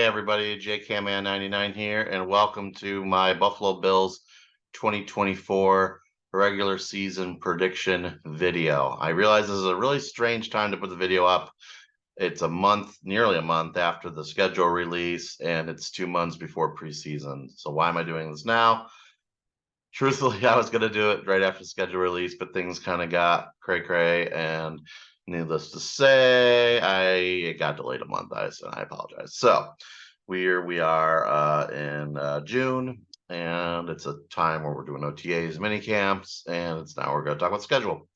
everybody, JCamman99 here, and welcome to my Buffalo Bills 2024 regular season prediction video. I realize this is a really strange time to put the video up. It's nearly a month after the schedule release, and it's 2 months before preseason. So why am I doing this now? Truthfully, I was going to do it right after the schedule release, but things kind of got cray-cray, and needless to say, it got delayed a month, and I apologize. So we are in June, and it's a time where we're doing OTAs, mini camps, and now we're going to talk about schedule.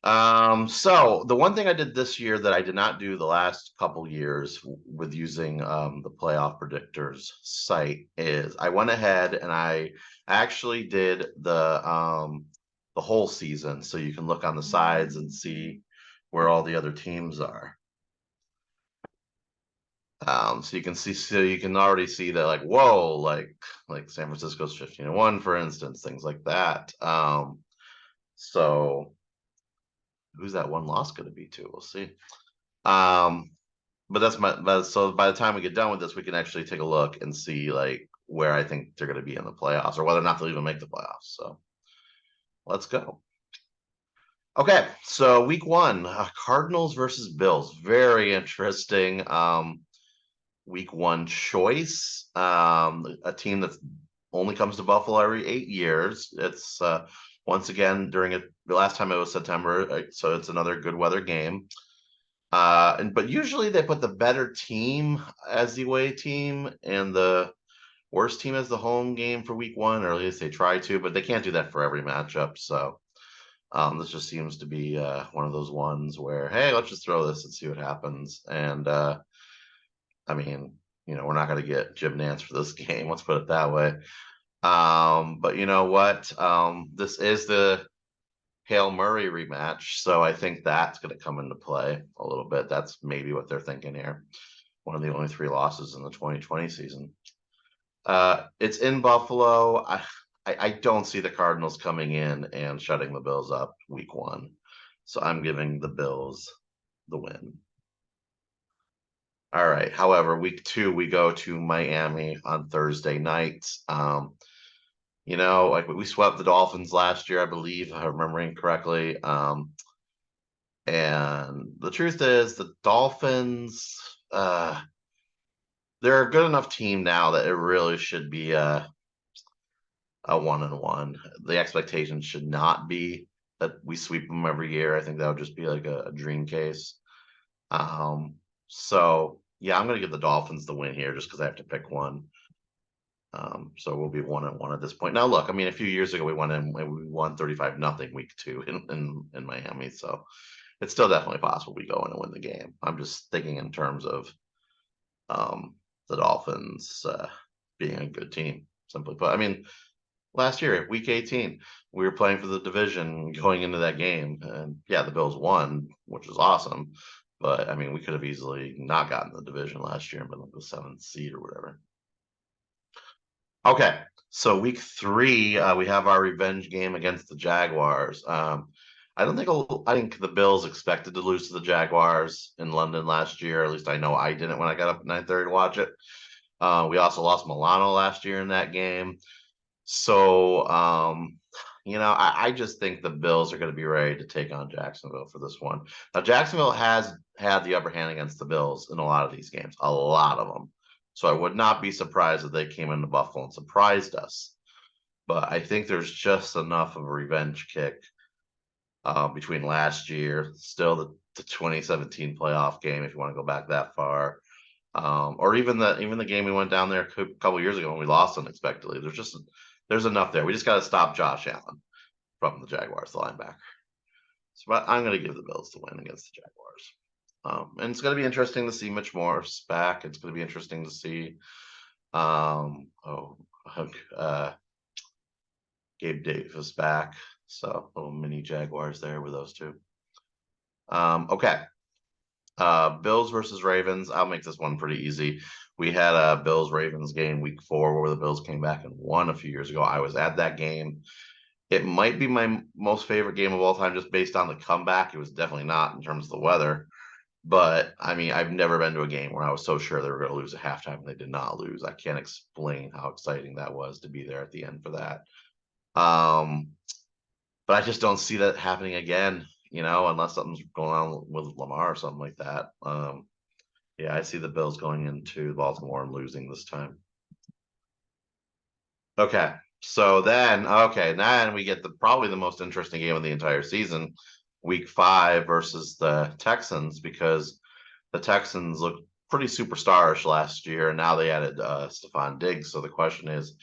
So the one thing I did this year that I did not do the last couple years with using the playoff predictors site is I went ahead and I actually did the whole season, so you can look on the sides and see where all the other teams are. So you can already see that, like, whoa, like San Francisco's 15-1, for instance, things like that. So who's that one loss going to be to? We'll see. But so by the time we get done with this, we can actually take a look and see like where I think they're going to be in the playoffs or whether or not they'll even make the playoffs. So let's go. Okay, so week 1, Cardinals versus Bills. Very interesting week 1 choice. A team that only comes to Buffalo every 8 years. It's once again the last time it was September, so it's another good weather game. But usually they put the better team as the away team and the worst team as the home game for week 1, or at least they try to, but they can't do that for every matchup. So this just seems to be one of those ones where, hey, let's just throw this and see what happens. And I mean, we're not going to get Jim Nantz for this game. Let's put it that way. But you know what? This is the Hail Murray rematch, so I think that's going to come into play a little bit. That's maybe what they're thinking here. One of the only 3 losses in the 2020 season. It's in Buffalo. I don't see the Cardinals coming in and shutting the Bills up week 1, so I'm giving the Bills the win. All right. However, week 2, we go to Miami on Thursday night. Like we swept the Dolphins last year, I believe, if I'm remembering correctly. And the truth is the Dolphins, they're a good enough team now that it really should be a 1-1. The expectation should not be that we sweep them every year. I think that would just be like a dream case. So yeah, I'm going to give the Dolphins the win here just because I have to pick one. So we'll be 1-1 at this point. Now, look, I mean, a few years ago we won 35-0 week 2 in Miami, so it's still definitely possible we go in and win the game. I'm just thinking in terms of the Dolphins being a good team, simply put. I mean, last year, week 18, we were playing for the division going into that game, and yeah, the Bills won, which was awesome. But I mean, we could have easily not gotten the division last year and been like the 7th seed or whatever. Okay, so week 3, we have our revenge game against the Jaguars. I think the Bills expected to lose to the Jaguars in London last year. At least I know I didn't when I got up at 9:30 to watch it. We also lost Milano last year in that game. So, I just think the Bills are going to be ready to take on Jacksonville for this one. Now, Jacksonville has had the upper hand against the Bills in a lot of these games, a lot of them. So I would not be surprised if they came into Buffalo and surprised us. But I think there's just enough of a revenge kick between last year, still the 2017 playoff game, if you want to go back that far, or even the game we went down there a couple years ago when we lost unexpectedly. There's enough there. We just got to stop Josh Allen from the Jaguars, the linebacker. So I'm going to give the Bills the win against the Jaguars. And it's going to be interesting to see Mitch Morse back. It's going to be interesting to see Gabe Davis back. So little mini Jaguars there with those two. Okay. Bills versus Ravens. I'll make this one pretty easy. We had a Bills-Ravens game week 4 where the Bills came back and won a few years ago. I was at that game. It might be my most favorite game of all time just based on the comeback. It was definitely not in terms of the weather. But I mean, I've never been to a game where I was so sure they were going to lose at halftime and they did not lose. I can't explain how exciting that was to be there at the end for that. Um, but I just don't see that happening again, unless something's going on with Lamar or something like that. Yeah, I see the Bills going into Baltimore and losing this time. Okay. Then we get probably the most interesting game of the entire season, week 5 versus the Texans, because the Texans looked pretty superstarish last year, and now they added Stefon Diggs. So the question is,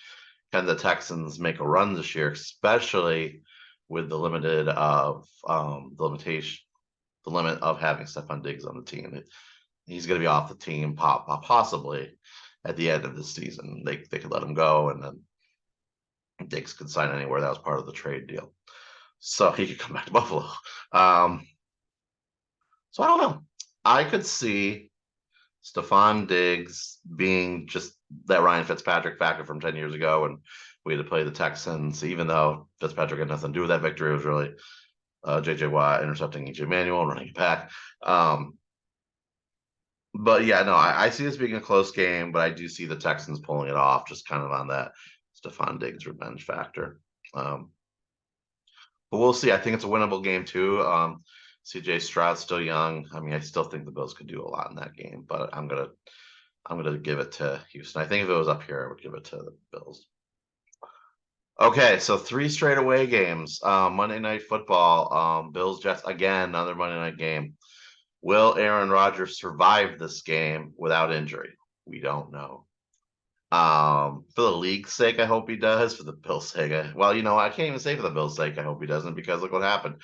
can the Texans make a run this year, especially with the limit of having Stefon Diggs on the team? He's going to be off the team possibly at the end of the season. They could let him go, and then Diggs could sign anywhere. That was part of the trade deal, so he could come back to Buffalo. So I don't know. I could see Stefon Diggs being just that Ryan Fitzpatrick factor from 10 years ago when we had to play the Texans, even though Fitzpatrick had nothing to do with that victory. It was really J.J. Watt intercepting E.J. Manuel, running it back. But yeah, no, I see this being a close game, but I do see the Texans pulling it off just kind of on that Stefon Diggs revenge factor. But we'll see. I think it's a winnable game too. CJ Stroud's still young. I mean, I still think the Bills could do a lot in that game, but I'm gonna give it to Houston. I think if it was up here, I would give it to the Bills. Okay, so 3 straight away games. Monday Night Football. Bills Jets again, another Monday night game. Will Aaron Rodgers survive this game without injury? We don't know. For the league's sake, I hope he does. For the Bills' sake, I can't even say for the Bills' sake, I hope he doesn't, because look what happened.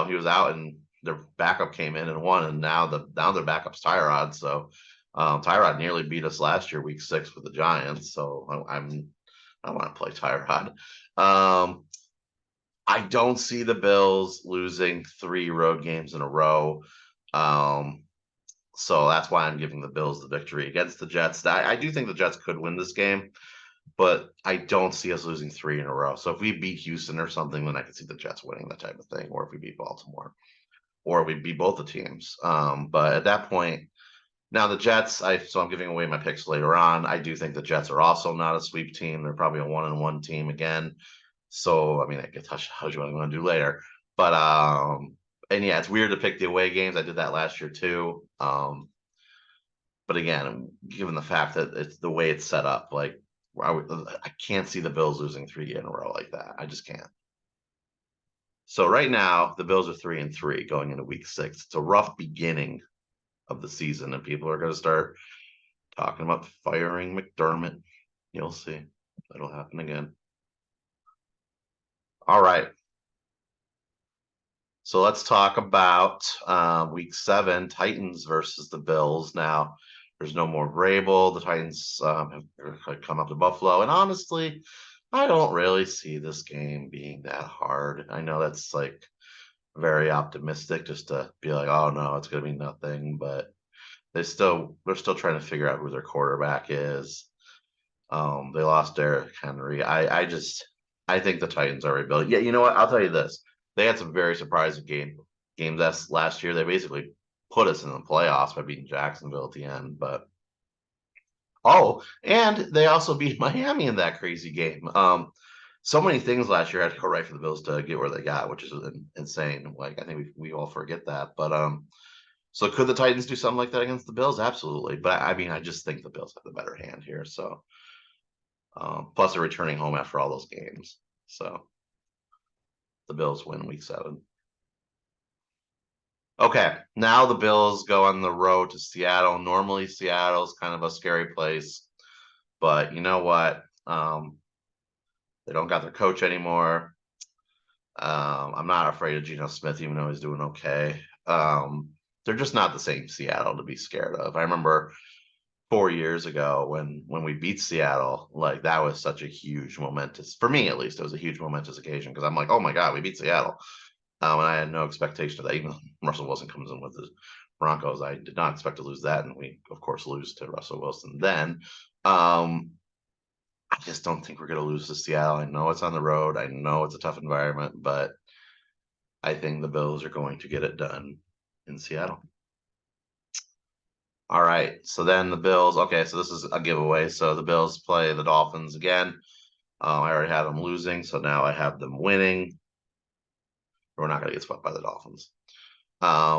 He was out and their backup came in and won, and now their backup's Tyrod. So Tyrod nearly beat us last year, week 6 with the Giants. So I want to play Tyrod. I don't see the Bills losing 3 road games in a row. So that's why I'm giving the Bills the victory against the Jets. I do think the Jets could win this game, but I don't see us losing 3 in a row. So if we beat Houston or something, then I can see the Jets winning, that type of thing. Or if we beat Baltimore, or we beat both the teams. But at that point, now the Jets, so I'm giving away my picks later on. I do think the Jets are also not a sweep team. They're probably a 1-1 team again. So, I mean, I can touch what you want to do later. But, and yeah, it's weird to pick the away games. I did that last year too. But again, given the fact that it's the way it's set up, like I can't see the Bills losing 3 in a row like that. I just can't. So right now, the Bills are 3-3 going into week 6. It's a rough beginning of the season, and people are going to start talking about firing McDermott. You'll see. That'll happen again. All right. So let's talk about week 7, Titans versus the Bills. Now, there's no more Vrabel. The Titans have come up to Buffalo. And honestly, I don't really see this game being that hard. I know that's like very optimistic just to be like, oh no, it's going to be nothing. But they're still trying to figure out who their quarterback is. They lost Derrick Henry. I think the Titans are rebuilding. Yeah, you know what? I'll tell you this. They had some very surprising games last year. They basically put us in the playoffs by beating Jacksonville at the end. But and they also beat Miami in that crazy game. So many things last year had to go right for the Bills to get where they got, which is insane. Like I think we all forget that. But so could the Titans do something like that against the Bills? Absolutely. But I mean, I just think the Bills have the better hand here. So plus they're returning home after all those games. So the Bills win week 7. Okay, now the Bills go on the road to Seattle. Normally, Seattle's kind of a scary place, but you know what? They don't got their coach anymore. I'm not afraid of Geno Smith, even though he's doing okay. They're just not the same Seattle to be scared of. I remember 4 years ago when we beat Seattle, like that was such a huge momentous, for me at least, it was a huge momentous occasion because I'm like, oh my God, we beat Seattle. And I had no expectation of that. Even Russell Wilson comes in with the Broncos, I did not expect to lose that, and we of course lose to Russell Wilson. Then I just don't think we're going to lose to Seattle. I know it's on the road. I know it's a tough environment, but I think the Bills are going to get it done in Seattle. All right. So then the Bills. Okay, so this is a giveaway. So the Bills play the Dolphins again. I already had them losing, so now I have them winning. We're not going to get swept by the Dolphins.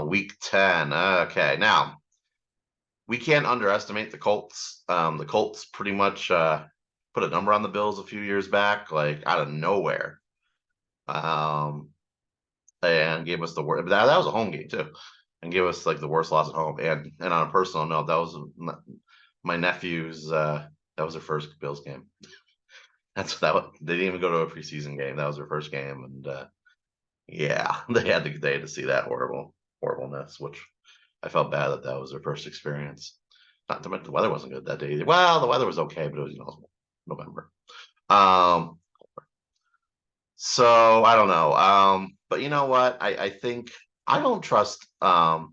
Week 10. Okay, now we can't underestimate the Colts. The Colts pretty much put a number on the Bills a few years back, like out of nowhere, and gave us the worst. But that was a home game too, and gave us like the worst loss at home. And on a personal note, that was my nephew's. That was their first Bills game. They didn't even go to a preseason game. That was their first game, and yeah, they had to see that horribleness, which I felt bad that was their first experience. Not to mention the weather wasn't good that day either. Well, the weather was okay, but it was November. So I don't know. But you know what? I think I don't trust the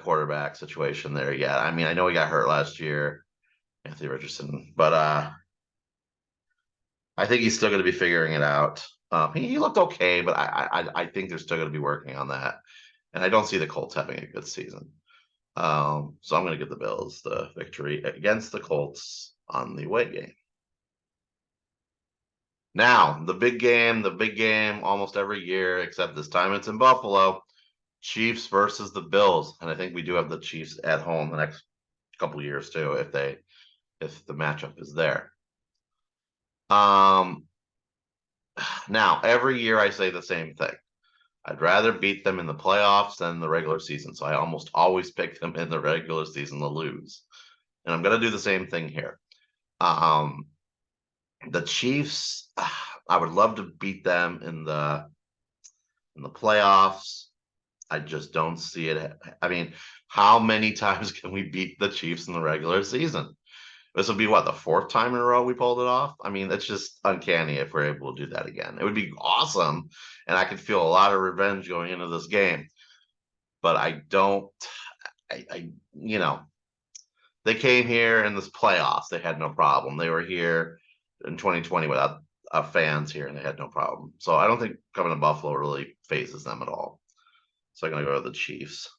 quarterback situation there yet. I mean, I know he got hurt last year, Anthony Richardson, but I think he's still going to be figuring it out. He looked okay, but I think they're still going to be working on that. And I don't see the Colts having a good season. So I'm going to give the Bills the victory against the Colts on the away game. Now, the big game almost every year, except this time it's in Buffalo. Chiefs versus the Bills. And I think we do have the Chiefs at home the next couple years too, if the matchup is there. Now, every year I say the same thing. I'd rather beat them in the playoffs than the regular season. So I almost always pick them in the regular season to lose. And I'm going to do the same thing here. The Chiefs, I would love to beat them in the playoffs. I just don't see it. I mean, how many times can we beat the Chiefs in the regular season? This will be what, the fourth time in a row we pulled it off? I mean, it's just uncanny if we're able to do that again. It would be awesome, and I could feel a lot of revenge going into this game. But I don't. They came here in this playoffs. They had no problem. They were here in 2020 without fans here, and they had no problem. So I don't think coming to Buffalo really phases them at all. So I'm going to go to the Chiefs.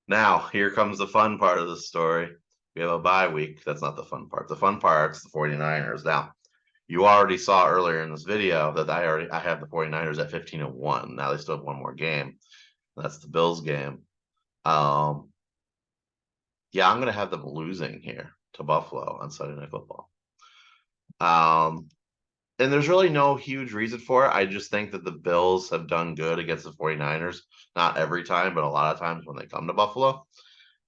Now, here comes the fun part of the story. We have a bye week. That's not the fun part. The fun part's the 49ers. Now, you already saw earlier in this video that I have the 49ers at 15-1. Now they still have one more game. That's the Bills game. Yeah, I'm going to have them losing here to Buffalo on Sunday Night Football. And there's really no huge reason for it. I just think that the Bills have done good against the 49ers. Not every time, but a lot of times when they come to Buffalo.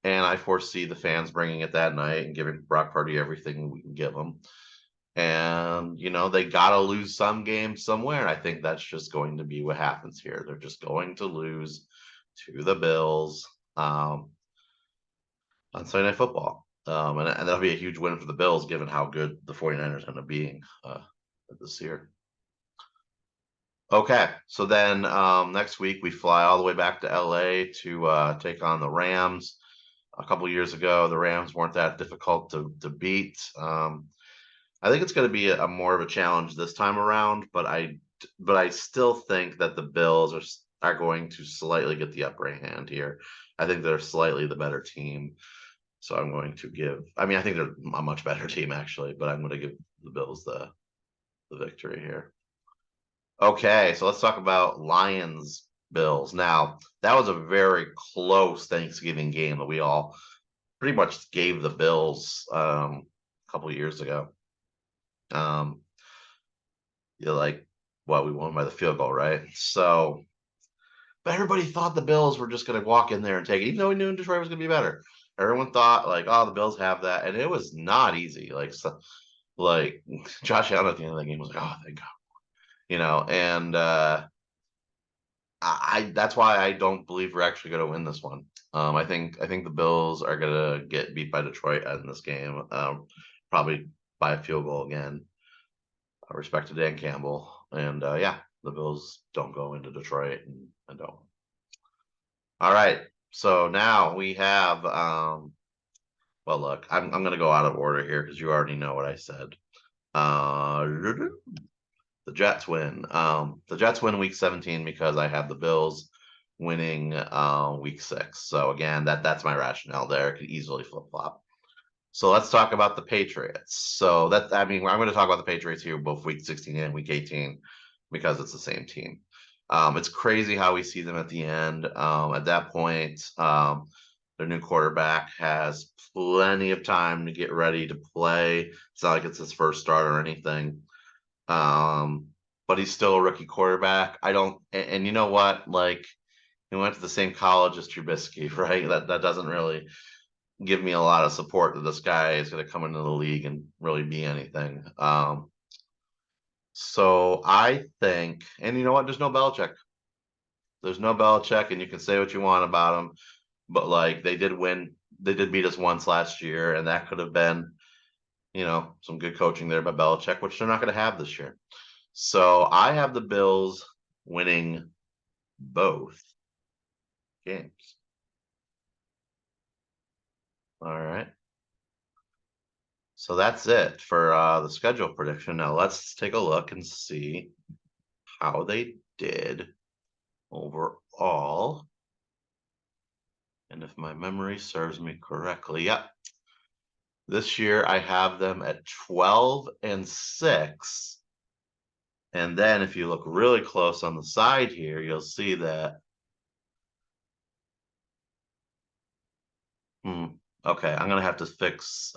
And I foresee the fans bringing it that night and giving Brock Purdy everything we can give them. And, they got to lose some games somewhere. And I think that's just going to be what happens here. They're just going to lose to the Bills on Sunday Night Football. And that'll be a huge win for the Bills, given how good the 49ers end up being this year. Okay, so then next week we fly all the way back to LA to take on the Rams. A couple years ago, the Rams weren't that difficult to beat. I think it's going to be a more of a challenge this time around, but I still think that the Bills are going to slightly get the upper hand here. I think they're slightly the better team. So I'm going to I think they're a much better team actually, but I'm going to give the Bills the victory here. Okay, so let's talk about Lions Bills. Now, that was a very close Thanksgiving game that we all pretty much gave the Bills a couple of years ago. We won by the field goal, right? So, but everybody thought the Bills were just going to walk in there and take it, even though we knew Detroit was going to be better. Everyone thought the Bills have that, and it was not easy. Josh Allen at the end of the game was like, "Oh, thank God," and that's why I don't believe we're actually going to win this one. I think the Bills are going to get beat by Detroit in this game, probably by a field goal again. Respect to Dan Campbell, and the Bills don't go into Detroit and don't. All right, so now we have. Well, look, I'm going to go out of order here because you already know what I said. The Jets win. The Jets win week 17 because I have the Bills winning week 6. So again, that's my rationale there. It could easily flip-flop. So let's talk about the Patriots. So I'm going to talk about the Patriots here both week 16 and week 18 because it's the same team. It's crazy how we see them at the end. At that point, their new quarterback has plenty of time to get ready to play. It's not like it's his first start or anything. But he's still a rookie quarterback. And you know what? Like, he went to the same college as Trubisky, right? That doesn't really give me a lot of support that this guy is going to come into the league and really be anything. So I think, and you know what? There's no Belichick. There's no Belichick, and you can say what you want about him, but like they did win, they did beat us once last year, and that could have been, some good coaching there by Belichick, which they're not going to have this year. So I have the Bills winning both games. All right. So that's it for the schedule prediction. Now let's take a look and see how they did overall. And if my memory serves me correctly, yep. This year I have them at 12-6. And then if you look really close on the side here, you'll see that. Okay, I'm going to have to fix.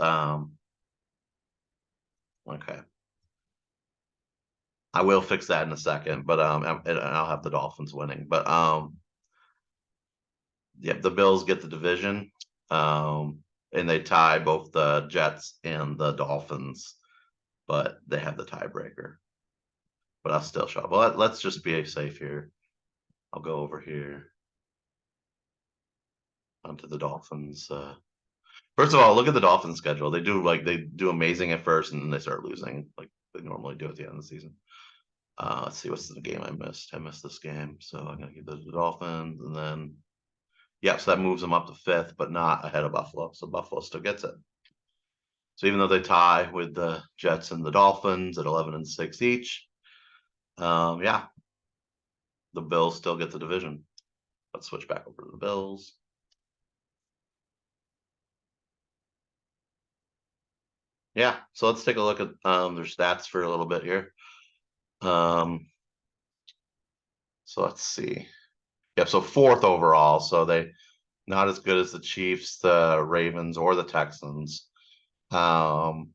Okay. I will fix that in a second, but and I'll have the Dolphins winning. But the Bills get the division, and they tie both the Jets and the Dolphins, but they have the tiebreaker. But I'll still show up. Well, let's just be safe here. I'll go over here onto the Dolphins. First of all, look at the Dolphins schedule. They do amazing at first, and then they start losing like they normally do at the end of the season. Let's see, what's the game I missed? I missed this game, so I'm gonna give those to the Dolphins, and then so that moves them up to 5th, but not ahead of Buffalo. So Buffalo still gets it. So even though they tie with the Jets and the Dolphins at 11-6 each, the Bills still get the division. Let's switch back over to the Bills. Yeah, so let's take a look at their stats for a little bit here. So let's see. Yep, so 4th overall. So they not as good as the Chiefs, the Ravens, or the Texans. The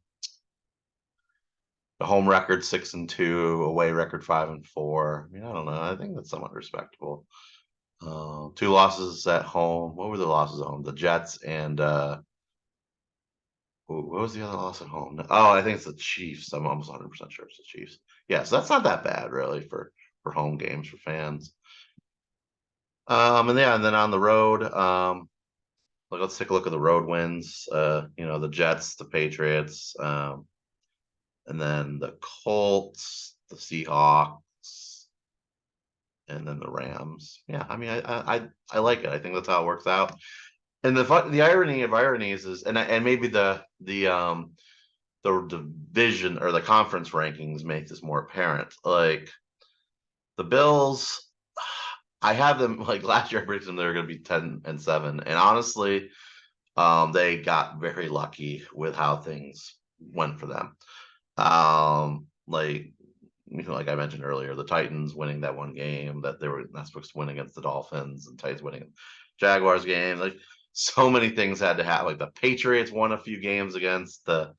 home record 6-2, away record 5-4. I don't know. I think that's somewhat respectable. 2 losses at home. What were the losses at home? The Jets and what was the other loss at home? Oh, I think it's the Chiefs. I'm almost 100% sure it's the Chiefs. Yeah, so that's not that bad really for home games for fans. And then on the road, let's take a look at the road wins. The Jets, the Patriots, and then the Colts, the Seahawks, and then the Rams. Yeah, I mean, I like it. I think that's how it works out. And the irony of ironies is, and maybe the division or the conference rankings make this more apparent. Like the Bills, I have them like last year. I predicted they're going to be 10-7, and honestly, they got very lucky with how things went for them. Like I mentioned earlier, the Titans winning that one game that they were not supposed to win against the Dolphins, and Titans winning Jaguars game. Like so many things had to happen. Like the Patriots won a few games against the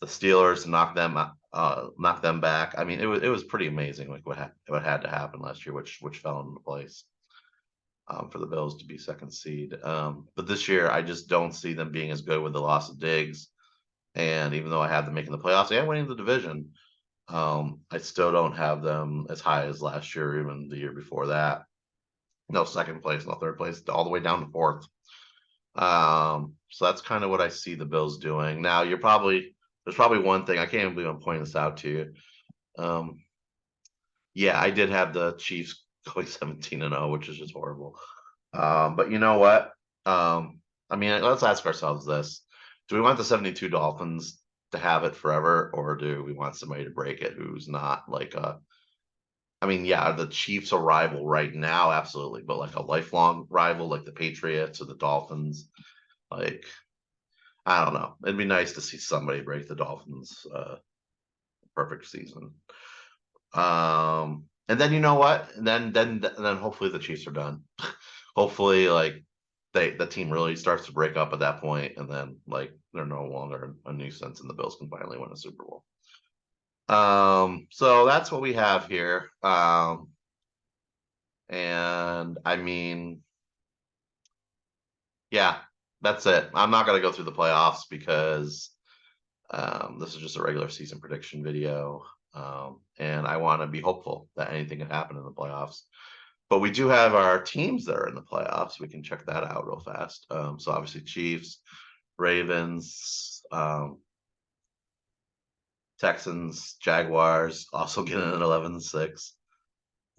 Steelers to knock them back. I mean, it was pretty amazing. Like what had to happen last year, which fell into place for the Bills to be 2nd seed. But this year, I just don't see them being as good with the loss of Diggs. And even though I have them making the playoffs and winning the division, I still don't have them as high as last year, or even the year before that. No 2nd place, no 3rd place, all the way down to 4th. So that's kind of what I see the Bills doing. Now there's probably one thing I can't believe I'm pointing this out to you. I did have the Chiefs going 17-0, which is just horrible. But you know what? I mean, let's ask ourselves this: do we want the 72 Dolphins to have it forever, or do we want somebody to break it who's not like I mean, yeah, are the Chiefs a rival right now? Absolutely. But like a lifelong rival, like the Patriots or the Dolphins, like, I don't know. It'd be nice to see somebody break the Dolphins' perfect season. And then you know what? And then hopefully the Chiefs are done. Hopefully, like the team really starts to break up at that point, and then like they're no longer a nuisance, and the Bills can finally win a Super Bowl. So that's what we have here. And I mean, yeah, that's it. I'm not gonna go through the playoffs because this is just a regular season prediction video. And I want to be hopeful that anything can happen in the playoffs. But we do have our teams that are in the playoffs. We can check that out real fast. So obviously Chiefs, Ravens, Texans, Jaguars also getting an 11-6.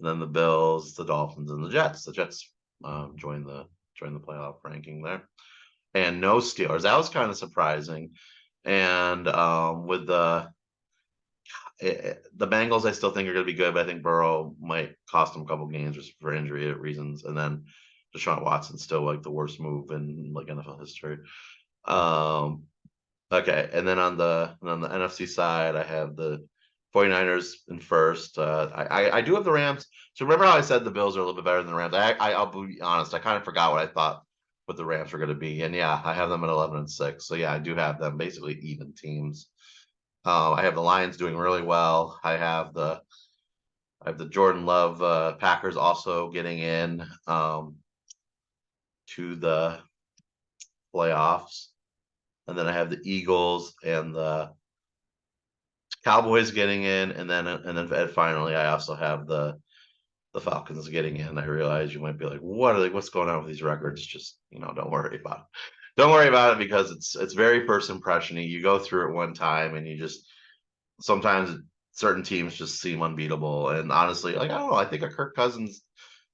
And then the Bills, the Dolphins, and the Jets. The Jets join the playoff ranking there. And no Steelers. That was kind of surprising. And with the Bengals, I still think are going to be good, but I think Burrow might cost them a couple games just for injury reasons. And then Deshaun Watson's still like the worst move in like NFL history. Okay, and then on the NFC side, I have the 49ers in first. I do have the Rams. So remember how I said the Bills are a little bit better than the Rams? I'll be honest, I kind of forgot what I thought what the Rams were going to be, and yeah, I have them at 11-6. So yeah, I do have them basically even teams. I have the Lions doing really well. I have the Jordan Love Packers also getting in to the playoffs, and then I have the Eagles and the Cowboys getting in, and then finally I also have the Falcons getting in. I realize you might be like, what's going on with these records? Just don't worry about it. Don't worry about it because it's very first impression-y. You go through it one time and you just sometimes certain teams just seem unbeatable. And honestly, like I don't know, I think a Kirk Cousins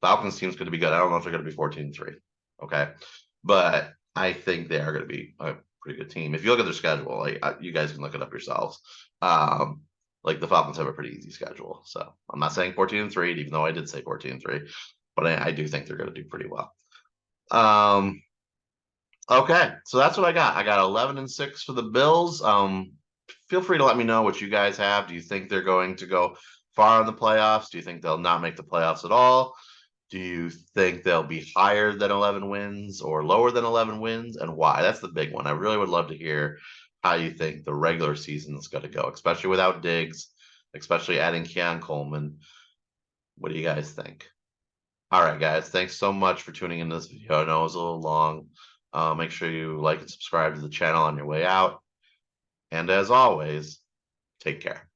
Falcons team's going to be good. I don't know if they're going to be 14-3. Okay, but I think they are going to be a pretty good team. If you look at their schedule, like you guys can look it up yourselves. Like the Falcons have a pretty easy schedule. So I'm not saying 14-3, even though I did say 14-3, but I do think they're going to do pretty well. Okay, so that's what I got. I got 11-6 for the Bills. Feel free to let me know what you guys have. Do you think they're going to go far in the playoffs? Do you think they'll not make the playoffs at all? Do you think they'll be higher than 11 wins or lower than 11 wins, and why? That's the big one. I really would love to hear how you think the regular season is going to go, especially without Diggs, especially adding Keon Coleman. What do you guys think? All right, guys. Thanks so much for tuning in this video. I know it was a little long. Make sure you like and subscribe to the channel on your way out. And as always, take care.